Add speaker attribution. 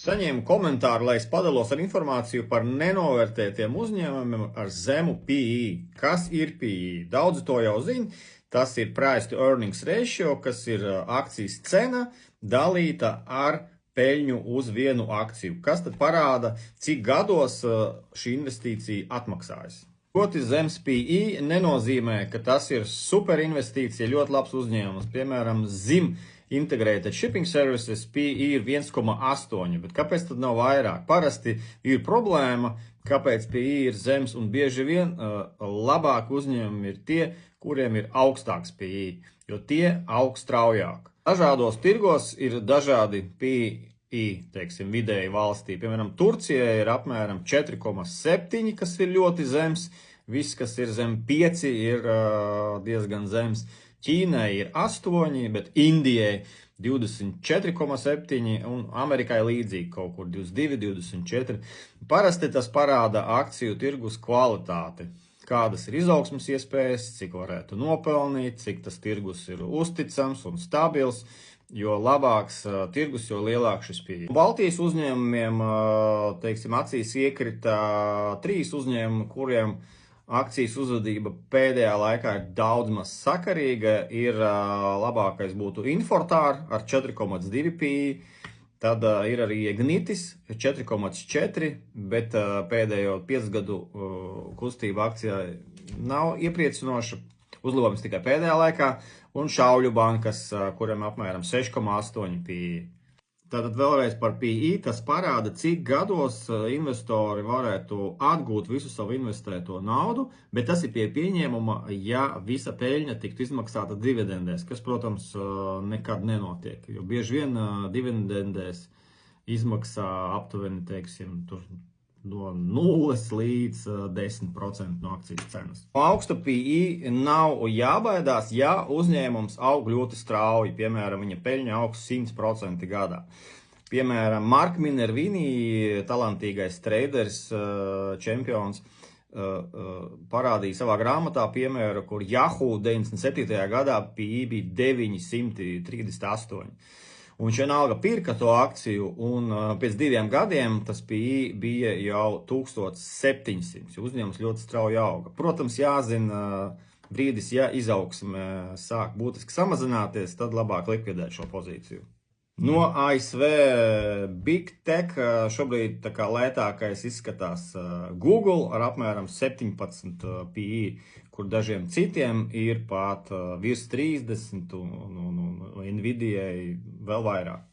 Speaker 1: Saņēmu komentāru, lai es padalos ar informāciju par nenovērtētiem uzņēmumiem ar zemu PE. Kas ir PE? Daudzi to jau zina. Tas ir Price to Earnings Ratio, kas ir akcijas cena dalīta ar peļņu uz vienu akciju. Kas tad parāda, cik gados šī investīcija atmaksājas? Ļoti zems PE nenozīmē, ka tas ir super investīcija, ļoti labs uzņēmums. Piemēram, ZIM Integrated Shipping Services PE ir 1,8, bet kāpēc tad nav vairāk? Parasti ir problēma, kāpēc PE ir zems, un bieži vien labāk uzņēmumi ir tie, kuriem ir augstāks PE, jo tie aug straujāk. Dažādos tirgos ir dažādi PE, teiksim, vidēji valstī. Piemēram, Turcijai ir apmēram 4,7, kas ir ļoti zems. Viss, kas ir zem 5, ir diezgan zems. Ķīnai ir 8, bet Indijai 24,7 un Amerikai līdzīgi kaut kur 22, 24. Parasti tas parāda akciju tirgus kvalitāti. Kādas ir izaugsmes iespējas, cik varētu nopelnīt, cik tas tirgus ir uzticams un stabils. Jo labāks tirgus, jo lielāks šis PE. Baltijas uzņēmumiem, teiksim, acīs iekrita 3 uzņēmumi, kuriem akcijas uzvedība pēdējā laikā ir daudz maz sakarīga. Labākais būtu Infortar ar 4,2 PE. Tad ir arī Ignitis 4,4, bet pēdējo 5 gadu kustība akcijā nav iepriecinoša. Uzlabojums tikai pēdējā laikā, un Šauļu bankas, kuram apmēram 6,8 PE. Tātad vēlreiz par PE, tas parāda, cik gados investori varētu atgūt visu savu investēto naudu, bet tas ir pie pieņēmuma, ja visa peļņa tiktu izmaksāta dividendēs, kas, protams, nekad nenotiek, jo bieži vien dividendēs izmaksā aptuveni, teiksim, tur no 0 līdz 10% no akcijas cenas. Augsta PE nav jābaidās, ja uzņēmums aug ļoti strauji. Piemēram, viņa peļņa augs 100% gadā. Piemēram, Mark Minervini, talantīgais traders, čempions, parādīja savā grāmatā piemēru, kur Yahoo 97. gadā PE bija 938. Un viņš vienalga pirka to akciju, un pēc 2 gadiem tas PE bija jau 1700. Uzņēmums ļoti strauji auga. Protams, jāzina brīdis, ja izaugsme sāk būtiski samazināties, tad labāk likvidēt šo pozīciju. No ASV Big Tech šobrīd tā kā lētākais izskatās Google ar apmēram 17 PE, kur dažiem citiem ir pat virs 30 un Nvidiai vēl vairāk.